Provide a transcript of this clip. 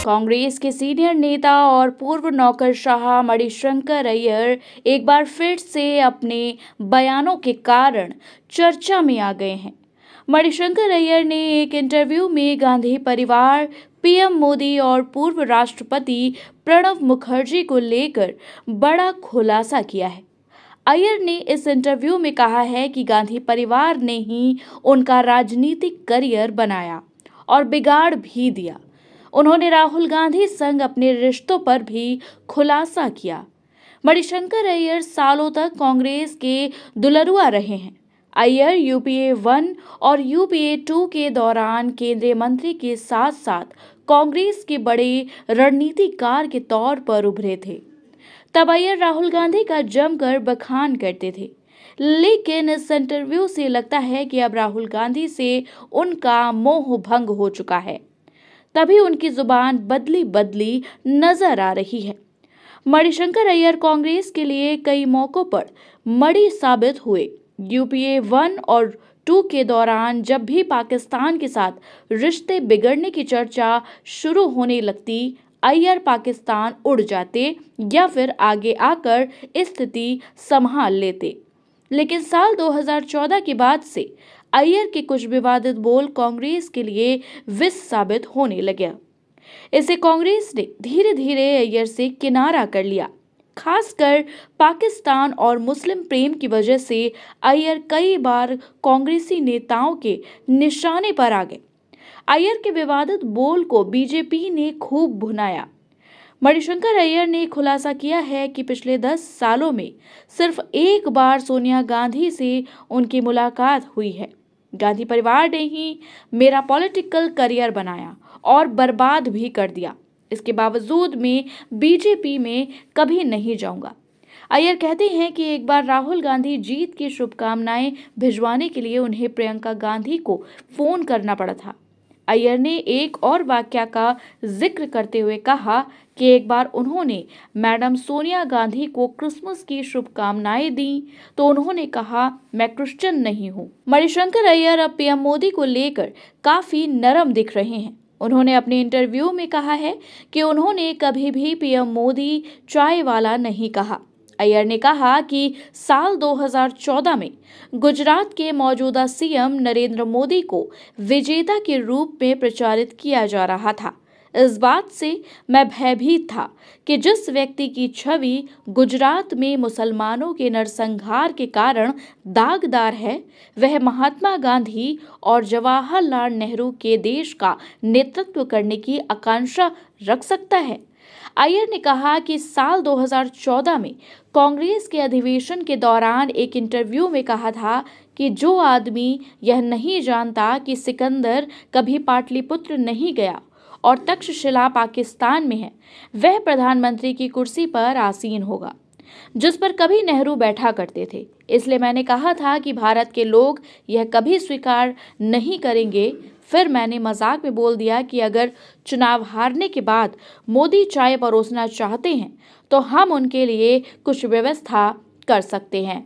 कांग्रेस के सीनियर नेता और पूर्व नौकरशाह मणिशंकर अय्यर एक बार फिर से अपने बयानों के कारण चर्चा में आ गए हैं। मणिशंकर अय्यर ने एक इंटरव्यू में गांधी परिवार, पीएम मोदी और पूर्व राष्ट्रपति प्रणब मुखर्जी को लेकर बड़ा खुलासा किया है। अय्यर ने इस इंटरव्यू में कहा है कि गांधी परिवार ने ही उनका राजनीतिक करियर बनाया और बिगाड़ भी दिया। उन्होंने राहुल गांधी संग अपने रिश्तों पर भी खुलासा किया। मणिशंकर अय्यर सालों तक कांग्रेस के दुलरुआ रहे हैं। अय्यर यूपीए 1 और यूपीए 2 के दौरान केंद्रीय मंत्री के साथ साथ कांग्रेस के बड़े रणनीतिकार के तौर पर उभरे थे। तब अय्यर राहुल गांधी का जमकर बखान करते थे, लेकिन इस इंटरव्यू से लगता है कि अब राहुल गांधी से उनका मोह भंग हो चुका है। तभी उनकी जुबान बदली बदली नजर आ रही है। मणिशंकर अय्यर कांग्रेस के लिए कई मौकों पर मड़ी साबित हुए। यूपीए 1 और 2 के दौरान जब भी पाकिस्तान के साथ रिश्ते बिगड़ने की चर्चा शुरू होने लगती, अय्यर पाकिस्तान उड़ जाते या फिर आगे आकर स्थिति संभाल लेते। लेकिन साल 2014 के बाद से अय्यर के कुछ विवादित बोल कांग्रेस के लिए विष साबित होने लगे। इसे कांग्रेस ने धीरे धीरे अय्यर से किनारा कर लिया। खासकर पाकिस्तान और मुस्लिम प्रेम की वजह से अय्यर कई बार कांग्रेसी नेताओं के निशाने पर आ गए। अय्यर के विवादित बोल को बीजेपी ने खूब भुनाया। मणिशंकर अय्यर ने खुलासा किया है कि पिछले 10 सालों में सिर्फ एक बार सोनिया गांधी से उनकी मुलाकात हुई है। गांधी परिवार ने ही मेरा पॉलिटिकल करियर बनाया और बर्बाद भी कर दिया। इसके बावजूद मैं बीजेपी में कभी नहीं जाऊंगा। अय्यर कहते हैं कि एक बार राहुल गांधी जीत की शुभकामनाएं भिजवाने के लिए उन्हें प्रियंका गांधी को फोन करना पड़ा था। अय्यर ने एक और वाकया का जिक्र करते हुए कहा कि एक बार उन्होंने मैडम सोनिया गांधी को क्रिसमस की शुभकामनाएं दी तो उन्होंने कहा, मैं क्रिश्चियन नहीं हूं। मणिशंकर अय्यर अब पीएम मोदी को लेकर काफी नरम दिख रहे हैं। उन्होंने अपने इंटरव्यू में कहा है कि उन्होंने कभी भी पीएम मोदी चाय वाला नहीं कहा। अय्यर ने कहा कि साल 2014 में गुजरात के मौजूदा सीएम नरेंद्र मोदी को विजेता के रूप में प्रचारित किया जा रहा था। इस बात से मैं भयभीत था कि जिस व्यक्ति की छवि गुजरात में मुसलमानों के नरसंहार के कारण दागदार है, वह महात्मा गांधी और जवाहरलाल नेहरू के देश का नेतृत्व करने की आकांक्षा रख सकता है। अय्यर ने कहा कि साल 2014 में कांग्रेस के अधिवेशन के दौरान एक इंटरव्यू में कहा था कि जो आदमी यह नहीं जानता कि सिकंदर कभी पाटलिपुत्र नहीं गया और तक्षशिला पाकिस्तान में है, वह प्रधानमंत्री की कुर्सी पर आसीन होगा, जिस पर कभी नेहरू बैठा करते थे। इसलिए मैंने कहा था कि भारत के लोग यह कभी स्वीकार नहीं करेंगे। फिर मैंने मजाक में बोल दिया कि अगर चुनाव हारने के बाद मोदी चाय परोसना चाहते हैं तो हम उनके लिए कुछ व्यवस्था कर सकते हैं।